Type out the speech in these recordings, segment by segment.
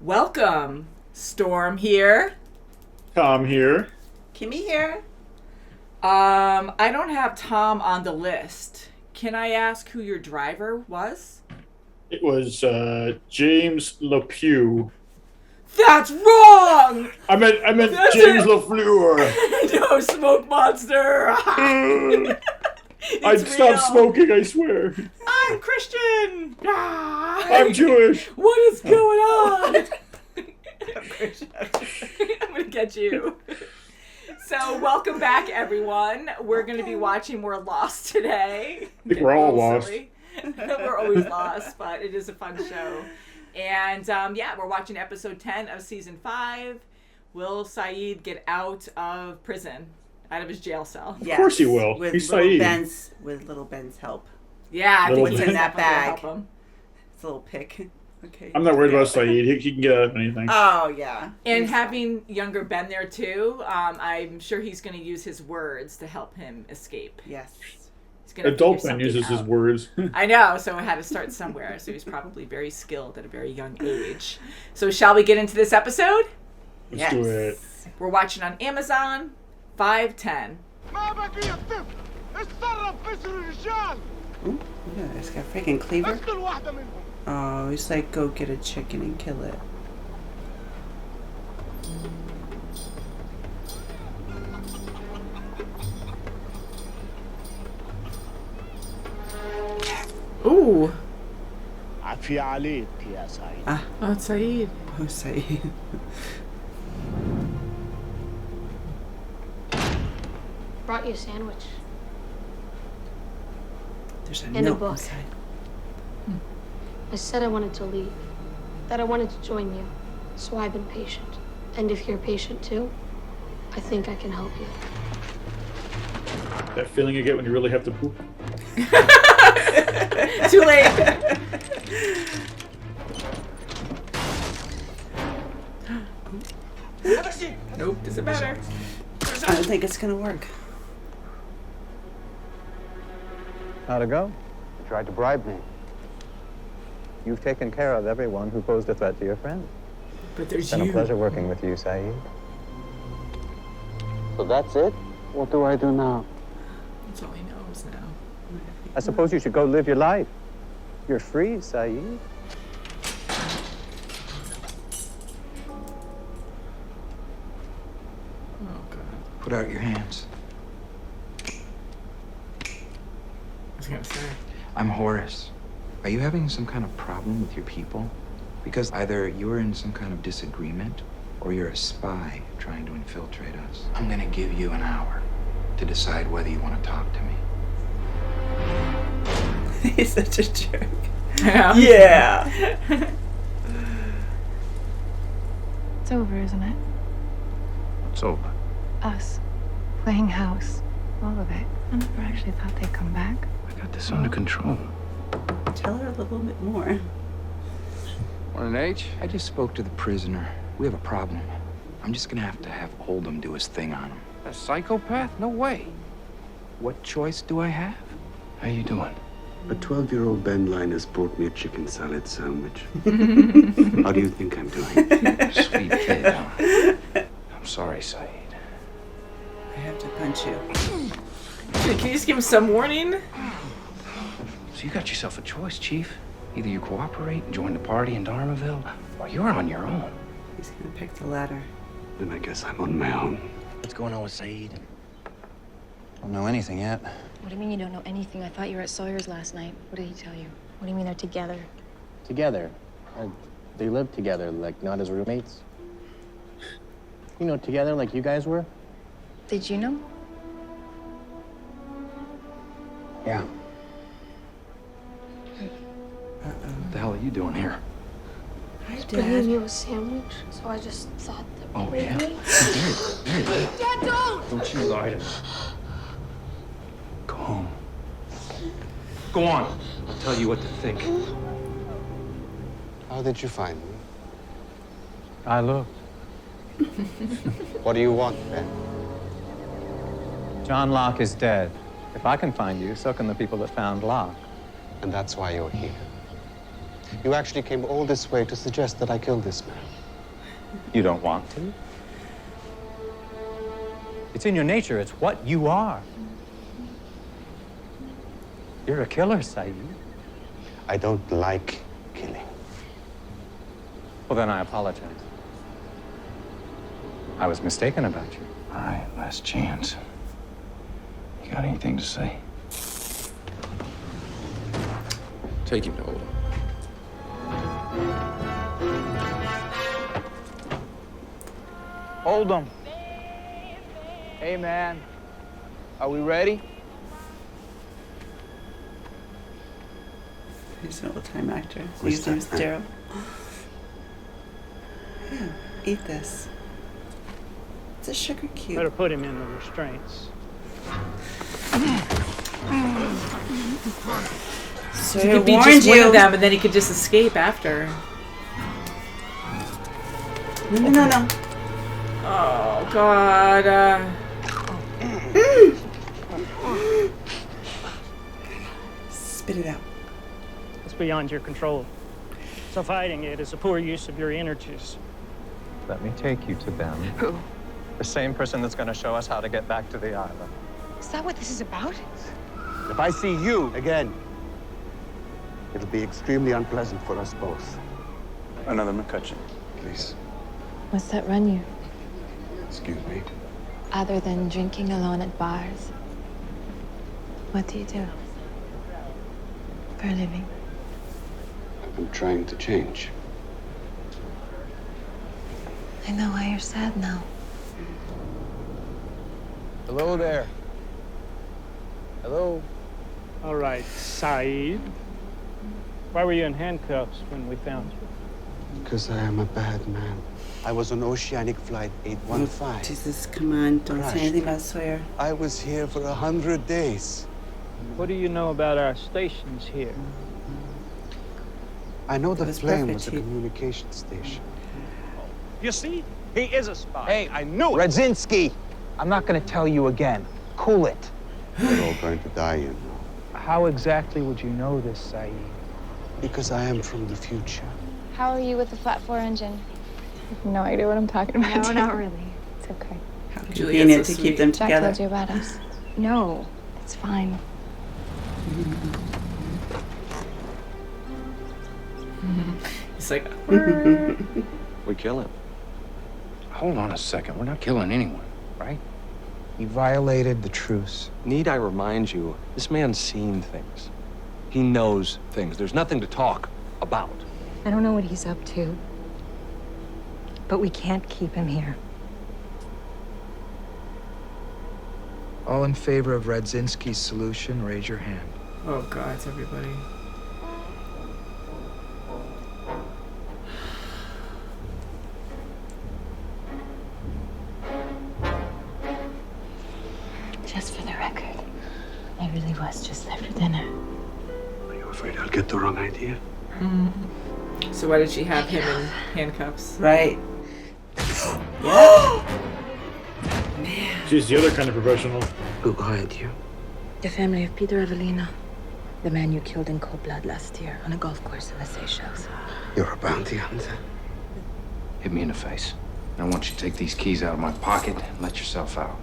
Welcome. Storm here. Tom here. Kimmy here. I don't have Tom on the list. Can I ask who your driver was? It was James LePew. That's wrong! I meant That's James it. LaFleur. No, smoke monster! I'd stop smoking, I swear. I'm Christian! I'm Jewish. What is going on? I'm gonna get you. So, welcome back, everyone. We're going to be watching more Lost today. I think we're all lost. We're always lost, but it is a fun show. And, we're watching episode 10 of season 5. Will Saeed get out of prison, out of his jail cell? Of course he will. He's Saeed. With little Ben's help. Yeah, I think What's in that bag? Help him. It's a little pick. Okay. I'm not worried about Saeed. He can get out of anything. Oh, yeah. And having younger Ben there, too, I'm sure he's going to use his words to help him escape. Yes. He's gonna Adult figure Ben uses something his out. words. I know, so I had to start somewhere. So he's probably very skilled at a very young age. So shall we get into this episode? Let's do it. We're watching on Amazon, 5:10. Ooh, yeah, it's got a freaking cleaver. Oh, he's like, go get a chicken and kill it. Ooh. عفي عليك يا سعيد. Oh, it's Saeed. Oh, Saeed. Brought you a sandwich. There's a And a note book. inside. I said I wanted to leave, that I wanted to join you, so I've been patient. And if you're patient too, I think I can help you. That feeling you get when you really have to poop. Too late. Nope, doesn't matter. I don't think it's gonna work. How'd it go? You tried to bribe me. You've taken care of everyone who posed a threat to your friend. But there's It's been you. a pleasure working with you, Saeed. So that's it? What do I do now? That's all he knows now. I suppose you should go live your life. You're free, Saeed. Oh, God. Put out your hands. I was going to say. I'm Horace. Are you having some kind of problem with your people? Because either you're in some kind of disagreement or you're a spy trying to infiltrate us. I'm gonna give you an hour to decide whether you want to talk to me. He's such a jerk. Yeah. Yeah. It's over, isn't it? It's over. Us. Playing house. All of it. I never actually thought they'd come back. I got this under control. Tell her a little bit more. Morning, H. I just spoke to the prisoner. We have a problem. I'm just gonna have to have Oldham do his thing on him. A psychopath? No way. What choice do I have? How you doing? A 12-year-old Ben Linus brought me a chicken salad sandwich. How do you think I'm doing? Sweet kid, huh? I'm sorry, Saeed. I have to punch you. Can you just give him some warning? So you got yourself a choice, Chief. Either you cooperate and join the party in Darmaville, or you're on your own. He's gonna pick the latter. Then I guess I'm on my own. What's going on with Saeed? Don't know anything yet. What do you mean you don't know anything? I thought you were at Sawyer's last night. What did he tell you? What do you mean they're together? Together. They live together, like not as roommates. You know, together like you guys were? Did you know? Yeah. What the hell are you doing here? Hi, Bringing Dad. you a sandwich, so I just thought that Oh, yeah? maybe... Dad, don't! Don't you lie to me. Go home. Go on. I'll tell you what to think. How did you find me? I look. What do you want, Ben? John Locke is dead. If I can find you, so can the people that found Locke. And that's why you're here. You actually came all this way to suggest that I kill this man. You don't want to? It's in your nature. It's what you are. You're a killer, Saeed. I don't like killing. Well, then I apologize. I was mistaken about you. All right, last chance. You got anything to say? Take him to Ola. Hold 'em. Hey, man. Are we ready? He's an old-time actor. Who's His name's that, Daryl. Yeah, eat this. It's a sugar cube. Better put him in the restraints. So he I could be warned just one you. of them, and then he could just escape after. No. Oh God. Spit it out. It's beyond your control. So fighting it is a poor use of your energies. Let me take you to them. Who? The same person that's going to show us how to get back to the island. Is that what this is about? If I see you again, it'll be extremely unpleasant for us both. Another McCutcheon, please. What's that run you? Excuse me. Other than drinking alone at bars, what do you do for a living? I'm trying to change. I know why you're sad now. Hello there. Hello. All right, Saeed. Why were you in handcuffs when we found you? Because I am a bad man. I was on Oceanic Flight 815. Oh, Jesus, come on. Don't Crashed. say anything about swear. I was here for 100 days. What do you know about our stations here? I know the was plane perfect. was a communication station. You see? He is a spy. Hey, I knew it. Radzinski, I'm not going to tell you again. Cool it. We're all going to die, you know. How exactly would you know this, Saeed? Because I am from the future. How are you with the flat 4 engine? I have no idea what I'm talking about. No, not really. It's okay. How Julia's convenient so to keep sweet. them Jack together. told you about us. No, it's fine. He's like, We kill him. Hold on a second. We're not killing anyone, right? He violated the truce. Need I remind you, this man's seen things. He knows things. There's nothing to talk about. I don't know what he's up to, but we can't keep him here. All in favor of Radzinski's solution, raise your hand. oh God, it's everybody. Just for the record, I really was just there for dinner. Are you afraid I'll get the wrong idea? So why did she have him in handcuffs? Right. She's the other kind of professional. Who hired you? The family of Peter Avellino, the man you killed in cold blood last year on a golf course in the Seychelles. You're a bounty hunter. Hit me in the face. I want you to take these keys out of my pocket and let yourself out.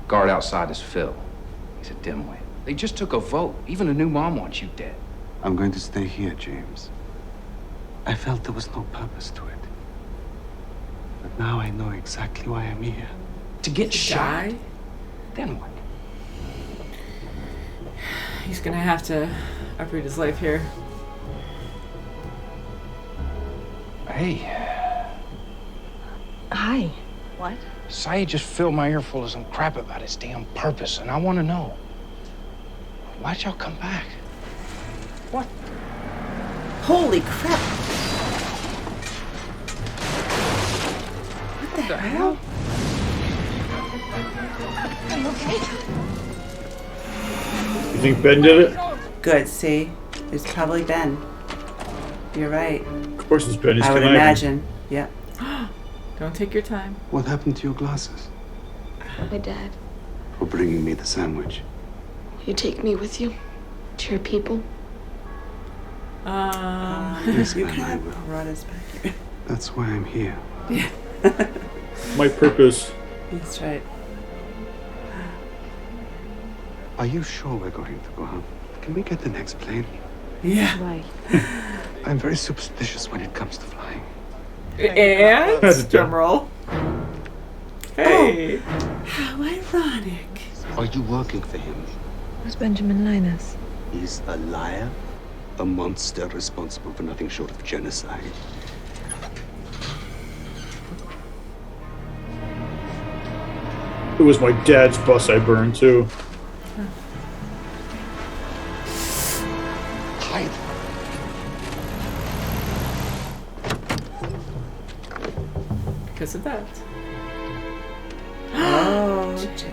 Guard outside is Phil. He's a dimwit. They just took a vote. Even a new mom wants you dead. I'm going to stay here, James. I felt there was no purpose to it. But now I know exactly why I'm here. To get shot? Die? Then what? He's gonna have to uproot his life here. Hey, Hi. What? Saeed just filled my ear full of some crap about his damn purpose, and I want to know. Why'd y'all come back? What? Holy crap. What the hell? I'm okay. You think Ben did it? Good, see? It's probably Ben. You're right. Of course it's Ben. He's I would conniving. imagine. Yeah. Don't take your time. What happened to your glasses? My dad. For bringing me the sandwich. You take me with you to your people. Yes, You ma'am, I kind will. of brought us back here. That's why I'm here. Yeah. My purpose. That's right. Are you sure we're going to go home? Can we get the next plane? Yeah. Why? I'm very superstitious when it comes to flying. And drum roll. Hey. How ironic. Are you working for him? Who's Benjamin Linus? He's a liar, a monster responsible for nothing short of genocide. It was my dad's bus I burned too. Hide. Because of that. Oh, Jen.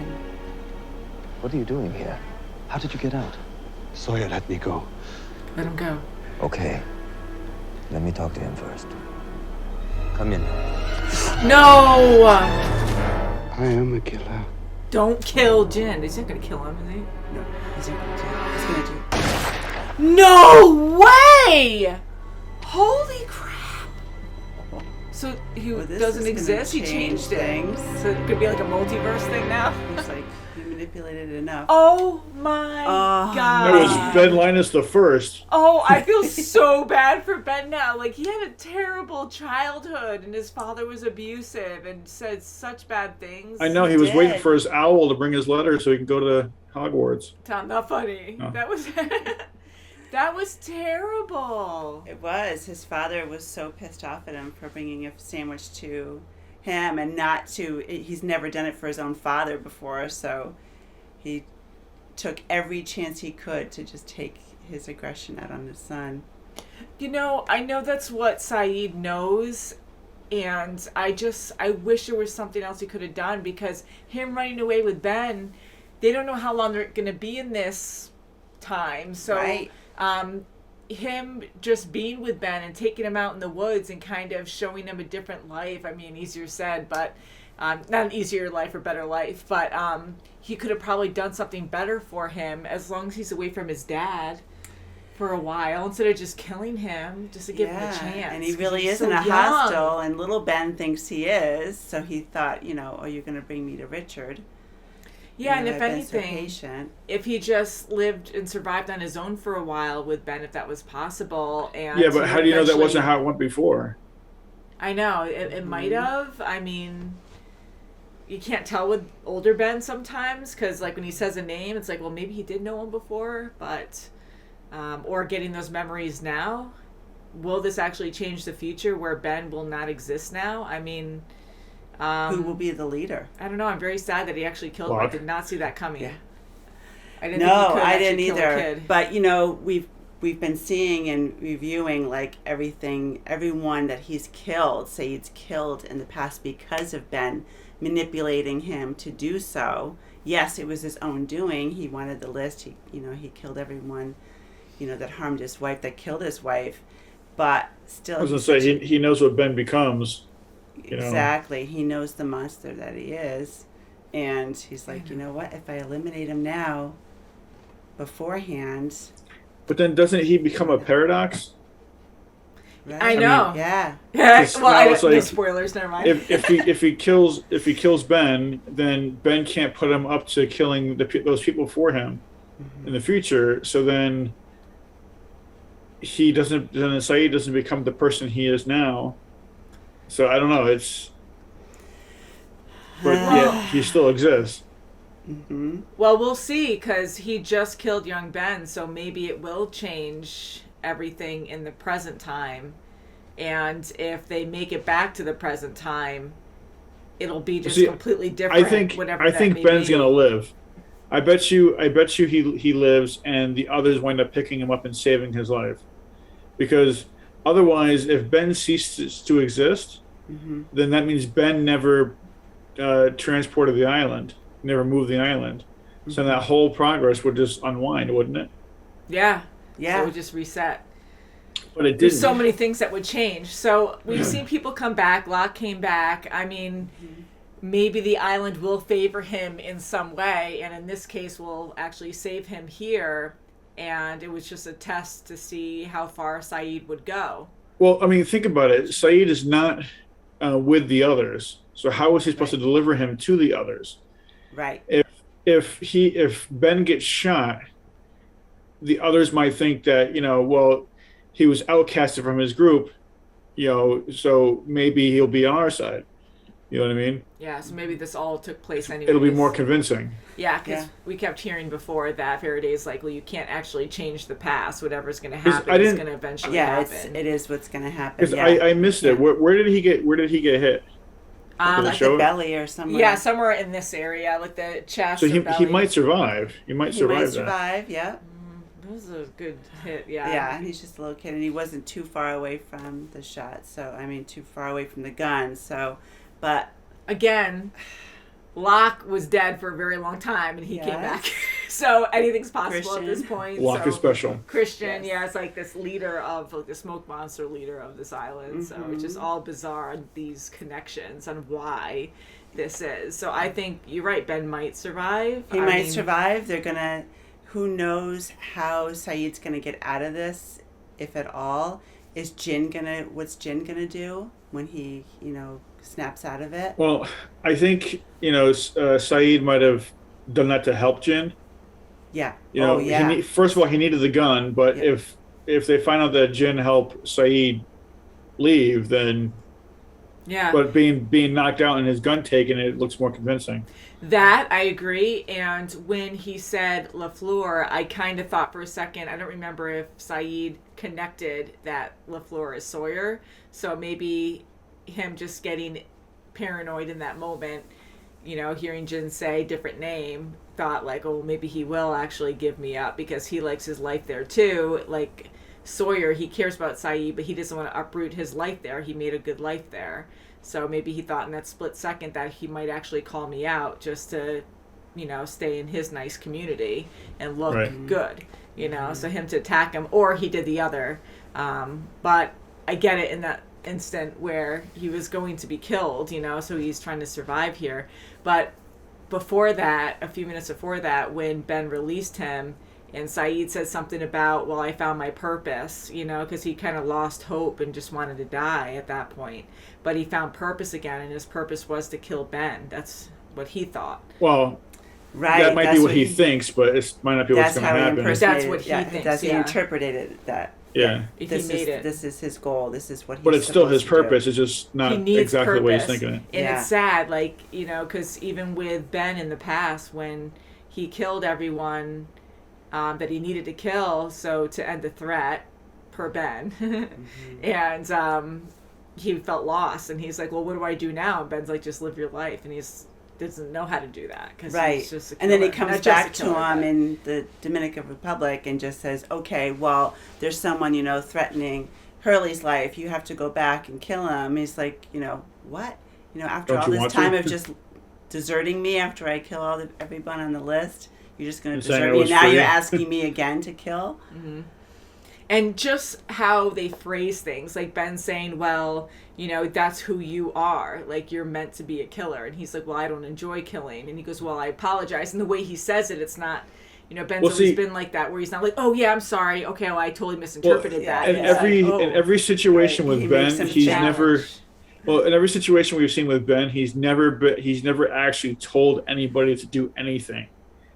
What are you doing here? How did you get out? Sawyer, let me go. Let him go. Okay. Let me talk to him first. Come in. No! I am a killer. Don't kill Jin. He's not gonna kill him, is he? No, he's not going to. He's going to do. No way! Holy crap! So he Well, this doesn't is gonna exist? He change changed things. it. So it could be like a multiverse thing now? It's like he manipulated it enough. Oh my god. That was Ben Linus the first. Oh, I feel so bad for Ben now. Like, he had a terrible childhood, and his father was abusive and said such bad things. I know, he was waiting for his owl to bring his letter so he can go to Hogwarts. Tom, not funny. Oh. That was that was terrible. It was. His father was so pissed off at him for bringing a sandwich to him and not to. He's never done it for his own father before, so he took every chance he could to just take his aggression out on his son. You know, I know that's what Saeed knows, and I wish there was something else he could have done, because him running away with Ben, they don't know how long they're going to be in this time. So, Right. him just being with Ben and taking him out in the woods and kind of showing him a different life. I mean, easier said, but not an easier life or better life, but he could have probably done something better for him as long as he's away from his dad for a while, instead of just killing him, just to give him a chance. And he really He's isn't so a young. hostile, and little Ben thinks he is, so he thought, oh, you're going to bring me to Richard. Yeah, and if Ben's so anything, patient. if he just lived and survived on his own for a while with Ben, if that was possible, and Yeah, but how do you know that eventually- wasn't how it went before? I know it might have. I mean, you can't tell with older Ben sometimes, because like when he says a name, it's like, well, maybe he did know him before, but or getting those memories now. Will this actually change the future where Ben will not exist now? I mean. Who will be the leader? I don't know. I'm very sad that he actually killed him. I did not see that coming. Yeah. I didn't think he could I actually didn't kill a either. kid. But we've been seeing and reviewing like everyone that he's killed. Saeed's killed in the past because of Ben manipulating him to do so. Yes, it was his own doing. He wanted the list. He killed everyone, that harmed his wife, that killed his wife. But still, I was going to say, he knows what Ben becomes. Exactly. He knows the monster that he is. And he's like, you know what? If I eliminate him now, beforehand. But then doesn't he become a paradox? Right? I know. Yeah. Well, I it's don't, no like, spoilers. Never mind. If he kills Ben, then Ben can't put him up to killing those people for him in the future. So then Saeed doesn't become the person he is now. So I don't know. But yeah, he still exists. Mm-hmm. Well, we'll see, because he just killed young Ben, so maybe it will change everything in the present time. And if they make it back to the present time, it'll be just completely different. I think Ben's gonna live. I bet you he lives, and the others wind up picking him up and saving his life. Because otherwise, if Ben ceases to exist, then that means Ben never transported the island, never moved the island. So that whole progress would just unwind, wouldn't it? Yeah. Yeah. So it would just reset. But it There's didn't. so many things that would change. So we've seen people come back. Locke came back. I mean, maybe the island will favor him in some way, and in this case will actually save him here. and it was just a test to see how far Saeed would go. Well, I mean, think about it. Saeed is not with the others, so how is he supposed to deliver him to the others? Right. If Ben gets shot, the others might think that, well, he was outcasted from his group, so maybe he'll be on our side. You know what I mean? Yeah, so maybe this all took place anyway. It'll be more convincing. Yeah, because we kept hearing before that Faraday's like, well, you can't actually change the past. Whatever's going to happen is going to eventually happen. It is what's going to happen. Because I missed it. Where did he get hit? Like the belly or somewhere. Yeah, somewhere in this area, like the chest. So he might survive. He might survive. Yeah. It was a good hit. Yeah. Yeah, he's just a little kid, and he wasn't too far away from the shot. So too far away from the gun. So, but again, Locke was dead for a very long time, and he came back. So anything's possible at this point. Locke is special. Christian, is like this leader of the smoke monster leader of this island. So it's just all bizarre, these connections and why this is. So I think you're right. Ben might survive. He might survive. They're gonna. Who knows how Saeed's gonna get out of this, if at all? What's Jin gonna do when he, snaps out of it? Well, I think, Saeed might have done that to help Jin. Yeah. First of all, he needed the gun, but if they find out that Jin helped Saeed leave, then but being knocked out and his gun taken, it looks more convincing. That I agree. And when he said LaFleur, I kind of thought for a second, I don't remember if Saeed connected that LaFleur is Sawyer. So maybe him just getting paranoid in that moment, hearing Jin say different name, thought like, oh, maybe he will actually give me up because he likes his life there too. Like Sawyer, he cares about Saeed, but he doesn't want to uproot his life there. He made a good life there. So maybe he thought in that split second that he might actually call me out just to, stay in his nice community and look good, so him to attack him, or he did the other. But I get it in that instant where he was going to be killed, so he's trying to survive here. But before that, a few minutes before that, when Ben released him, and Saeed said something about, well, I found my purpose, because he kind of lost hope and just wanted to die at that point. But he found purpose again, and his purpose was to kill Ben. That's what he thought. Well, that might be what he thinks, but it might not be what's going to happen. That's what he thinks. He interpreted it that. Yeah. This is his goal. This is what he's But it's still his purpose. It's just not exactly what he's thinking. And it's sad, because even with Ben in the past, when he killed everyone that he needed to kill, so to end the threat, per Ben, and he felt lost, and he's like, well, what do I do now? And Ben's like, just live your life, and he's doesn't know how to do that because he's just a killer. And then he comes back to him in the Dominican Republic and just says, okay, well, there's someone, threatening Hurley's life. You have to go back and kill him. He's like, what? After all this time of just deserting me after I kill everyone on the list, you're just going to desert me. And now you're asking me again to kill? Mm-hmm. And just how they phrase things, like Ben saying, well, that's who you are. Like, you're meant to be a killer. And he's like, well, I don't enjoy killing. And he goes, well, I apologize. And the way he says it, it's not, Ben's always been like that, where he's not like, oh, yeah, I'm sorry. Okay, well, I totally misinterpreted that. In every situation with Ben, he's never... Well, in every situation we've seen with Ben, he's never actually told anybody to do anything.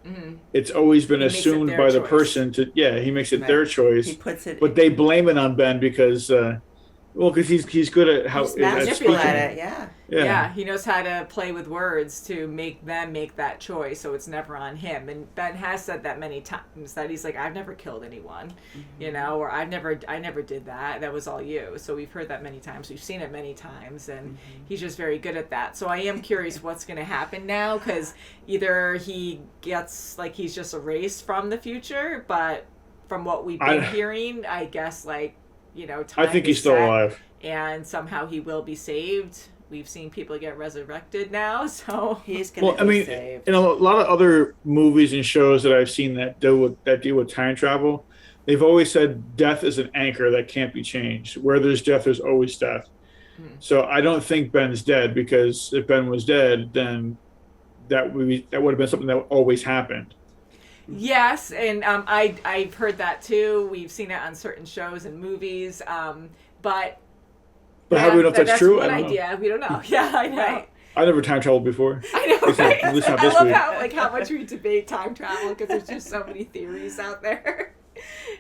Mm-hmm. It's always been assumed by the person to, he makes it their choice. He puts it, but they blame it on Ben because, because he's good at how at speaking. At it, yeah, he knows how to play with words to make them make that choice, so it's never on him. And Ben has said that many times, that he's like, I've never killed anyone, or I never did that. That was all you. So we've heard that many times. We've seen it many times, and he's just very good at that. So I am curious what's going to happen now, because either he gets he's just erased from the future, but from what we've been hearing, I guess time I think he's still alive, and somehow he will be saved. We've seen people get resurrected now, so he's going to be saved. In a lot of other movies and shows that I've seen that deal with time travel, they've always said death is an anchor that can't be changed. Where there's death, there's always death. So I don't think Ben's dead, because if Ben was dead, then that would have been something that always happened. Yes, and I've heard that too. We've seen it on certain shows and movies, but how do we know if that's true? One I don't know. idea. We don't know. Yeah, I know. Right. I never time traveled before. I know, right? At least not I this love week. how much we debate time travel because there's just so many theories out there,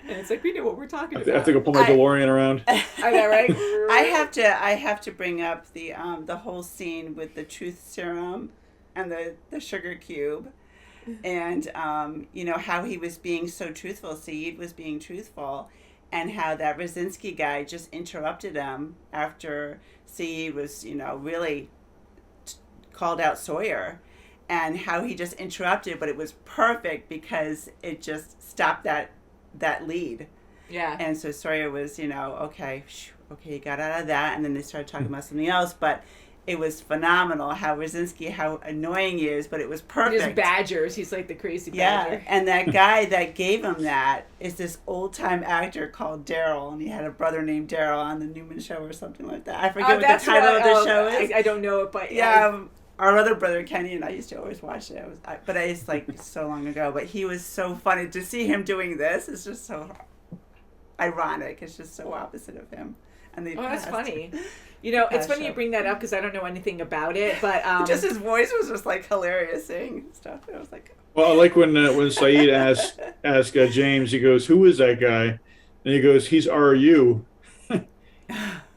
and it's like we know what we're talking about. I have to go pull my DeLorean around. I know, right? I have to bring up the whole scene with the truth serum and the sugar cube, and how he was being so truthful. Saeed was being truthful, and how that Rosinski guy just interrupted him after Saeed was really called out Sawyer, and how he just interrupted, but it was perfect because it just stopped that lead. Yeah. And so Sawyer was, okay, he got out of that, and then they started talking about something else, but it was phenomenal how Rosinski, how annoying he is, but it was perfect. He just badgers. He's like the crazy badger. Yeah, and that guy that gave him that is this old-time actor called Daryl, and he had a brother named Daryl on the Newman Show or something like that. I forget what the title of the show is. I don't know it, but yeah. Our other brother Kenny and I used to always watch it. But it's like so long ago. But he was so funny to see him doing this. It's just so ironic. It's just so opposite of him. And that's funny. It's funny you bring that up because I don't know anything about it. But just his voice was just like hilarious saying stuff. I was like, well, I like when Saeed asked James. He goes, "Who is that guy?" And he goes, "He's RU."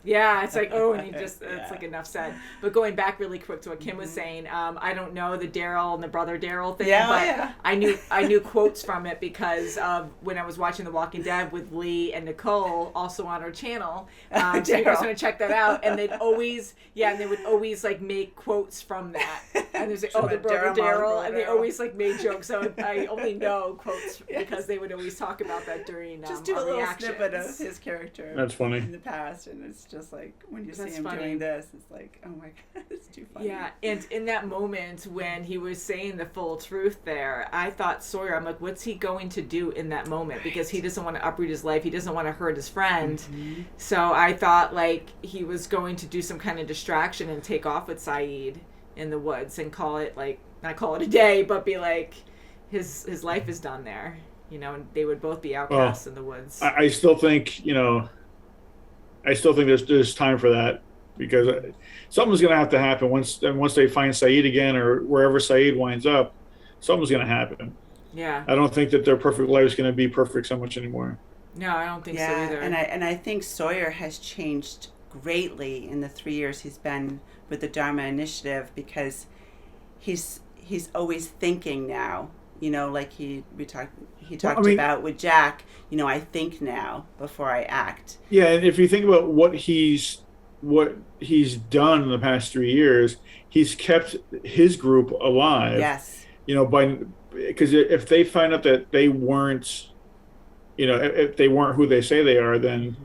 Yeah, it's like, and he just, it's like enough said. But going back really quick to what Kim was saying, I don't know the Daryl and the brother Daryl thing, but I knew quotes from it because when I was watching The Walking Dead with Lee and Nicole, also on our channel. So you guys want to check that out. And they'd always, and they would always like make quotes from that. And there's like, the brother Daryl, and they always like made jokes. So I only know quotes because they would always talk about that during just do a little reactions. snippet of his character. That's funny. In the past, and it's just like when you see him doing this, it's like, oh my god, it's too funny. Yeah, and in that moment when he was saying the full truth there, I thought Sawyer, I'm like, what's he going to do in that moment? Because he doesn't want to uproot his life, he doesn't want to hurt his friend. Mm-hmm. So I thought like he was going to do some kind of distraction and take off with Saeed in the woods and call it like, not call it a day, but be like, his life is done there. And they would both be outcasts in the woods. I still think, there's time for that because something's going to happen once they find Saeed again or wherever Saeed winds up. Something's going to happen. Yeah. I don't think that their perfect life is going to be perfect so much anymore. No, I don't think so either. And I think Sawyer has changed greatly in the 3 years he's been with the Dharma Initiative because he's always thinking now. Like he talked about with Jack, I think now before I act. Yeah, and if you think about what he's done in the past 3 years, he's kept his group alive. Yes. Because if they find out that they weren't, if they weren't who they say they are, then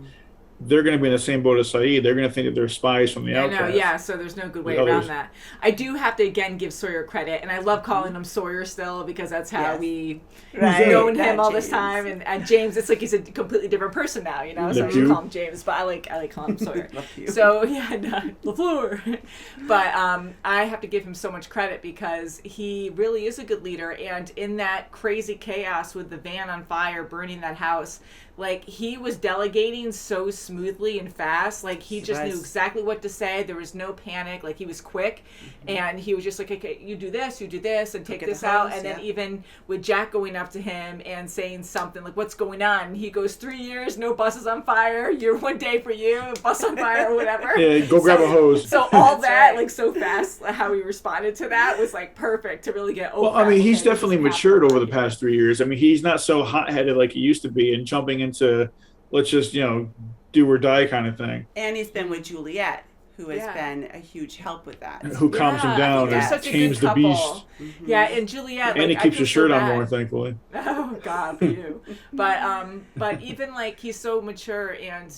they're going to be in the same boat as Saeed. They're going to think that they're spies from the outside. Yeah, so there's no good way around that. I do have to, again, give Sawyer credit, and I love calling him Sawyer still because that's how we've known him all this time. And James, it's like he's a completely different person now, so you call him James, but I like calling him Sawyer. So, LaFleur. But I have to give him so much credit because he really is a good leader, and in that crazy chaos with the van on fire, burning that house, like, he was delegating so smoothly and fast. Like, he just knew exactly what to say. There was no panic. Like, he was quick. And he was just like, okay, you do this, and take this out. And then even with Jack going up to him and saying something like, what's going on? And he goes, 3 years, no buses on fire. You're 1 day for you, a bus on fire or whatever. Yeah, go grab a hose. So all that, like, so fast, how he responded to that was, like, perfect to really get over. Well, I mean, he's definitely matured over the past 3 years. I mean, he's not so hot-headed like he used to be and jumping into let's just do or die kind of thing. And he's been with Juliet, who has been a huge help with that. Who calms him down and tames the beast. Yeah, and Juliet, and he keeps his shirt on more, thankfully. Oh God, for you. But even like he's so mature, and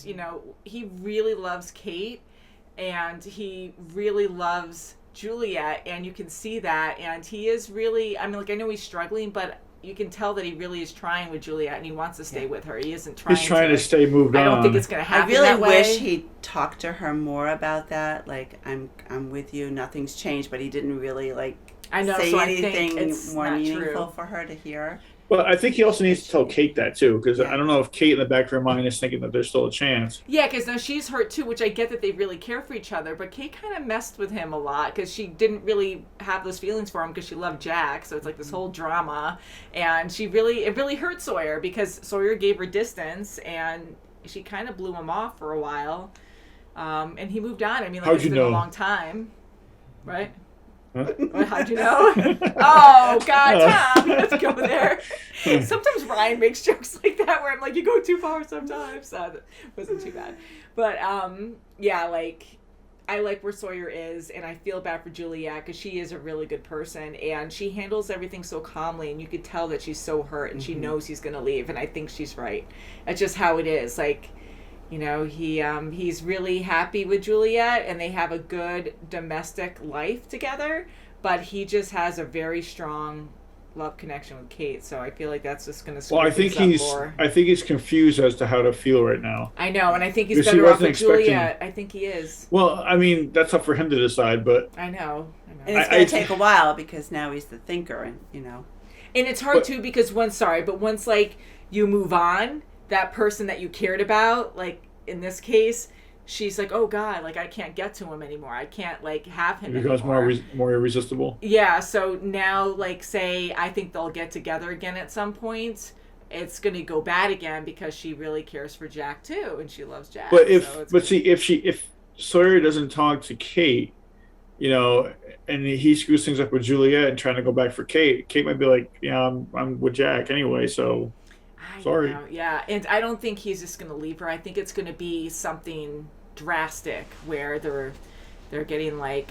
he really loves Kate, and he really loves Juliet, and you can see that, and he is really. I mean, like I know he's struggling, but you can tell that he really is trying with Juliet, and he wants to stay with her. He isn't trying. He's trying to stay moved on. I don't think it's going to happen. I really that way. wish he talked to her more about that. Like, I'm with you. Nothing's changed, but he didn't really say anything more meaningful for her to hear. But I think he also needs to tell Kate that too, because I don't know if Kate in the back of her mind is thinking that there's still a chance. Yeah, because now she's hurt too, which I get that they really care for each other, but Kate kind of messed with him a lot because she didn't really have those feelings for him because she loved Jack, so it's like this whole drama, and it really hurt Sawyer because Sawyer gave her distance, and she kind of blew him off for a while, and he moved on. I mean, like, it's been a long time, right? Huh? How'd you know? Oh, God, Tom, let's go there. Sometimes Ryan makes jokes like that where I'm like, you go too far sometimes. So that wasn't too bad. But, yeah, like, I like where Sawyer is, and I feel bad for Juliet because she is a really good person, and she handles everything so calmly, and you could tell that she's so hurt, and she knows he's going to leave, and I think she's right. That's just how it is. Like, you know, he's really happy with Juliet, and they have a good domestic life together, but he just has a very strong love connection with Kate, so I feel like that's just going to screw things up more. I think he's confused as to how to feel right now. I know, and I think he's better off with Juliet. I think he is. Well, I mean, that's up for him to decide, but... I know. And it's going to take a while because now he's the thinker, and, you know. And it's hard, too, because once, like, you move on, that person that you cared about, like in this case, she's like, oh God, like I can't get to him anymore. I can't like have him. It becomes more irresistible. Yeah. So now, like, say I think they'll get together again at some point. It's gonna go bad again because she really cares for Jack too, and she loves Jack. But if Sawyer doesn't talk to Kate, you know, and he screws things up with Juliet and trying to go back for Kate, Kate might be like, yeah, I'm with Jack anyway, so. Sorry. Yeah, and I don't think he's just going to leave her. I think it's going to be something drastic where they're getting like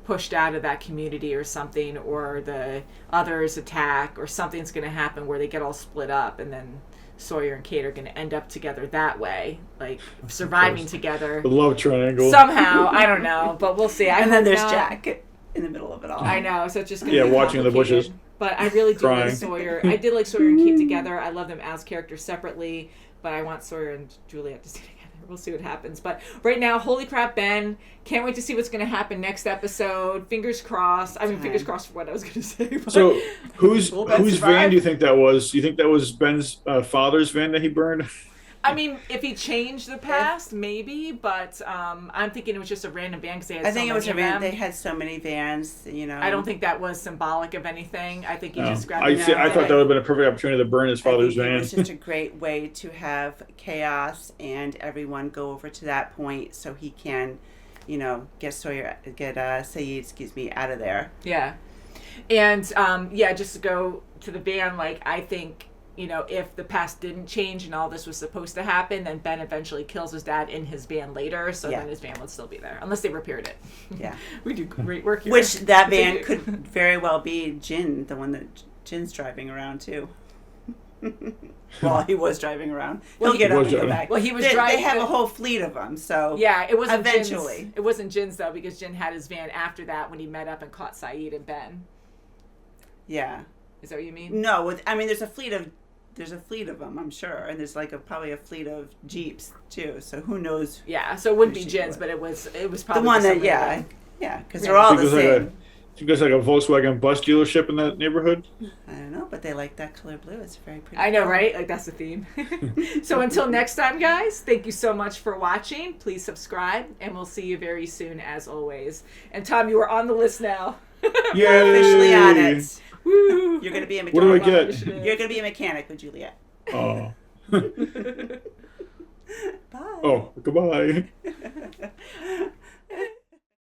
pushed out of that community or something, or the others attack, or something's going to happen where they get all split up, and then Sawyer and Kate are going to end up together that way, like surviving together. The love triangle. Somehow, I don't know, but we'll see. And then there's Jack in the middle of it all. I know, so it's just going to be watching in the bushes. But I really do like Sawyer. I did like Sawyer and Kate together. I love them as characters separately, but I want Sawyer and Juliet to stay together. We'll see what happens. But right now, holy crap, Ben. Can't wait to see what's going to happen next episode. Fingers crossed. I mean, fingers crossed for what I was going to say. But so whose van do you think that was? Do you think that was Ben's father's van that he burned? I mean, if he changed the past, maybe, but I'm thinking it was just a random van because they had it was a van. They had so many vans, you know. I don't think that was symbolic of anything. I think he just grabbed I thought that would have been a perfect opportunity to burn his father's van. It was just a great way to have chaos and everyone go over to that point so he can, you know, get Sayid, out of there. Yeah. And, just to go to the van, like, I think, you know, if the past didn't change and all this was supposed to happen, then Ben eventually kills his dad in his van later, so then his van would still be there, unless they repaired it. Yeah. We do great work here. Which that van could very well be Jin, the one that Jin's driving around, too. Well, he was driving around. Well, he was driving. They have a whole fleet of them, so yeah, it wasn't eventually. It wasn't Jin's, though, because Jin had his van after that when he met up and caught Sayid and Ben. Yeah. Is that what you mean? No, I mean, there's a fleet of them, I'm sure, and there's like probably a fleet of Jeeps too. So who knows? Yeah, so it wouldn't be Jin's, but it was probably the one that because they're all the same. You guys like a Volkswagen bus dealership in that neighborhood? I don't know, but they like that color blue. It's very pretty. I know, right? Like that's the theme. So until next time, guys, thank you so much for watching. Please subscribe, and we'll see you very soon, as always. And Tom, you are on the list now. You're officially on it. Woo. You're going to be a mechanic. What do I get? You're going to be a mechanic with Juliet. Oh. Bye. Oh, goodbye.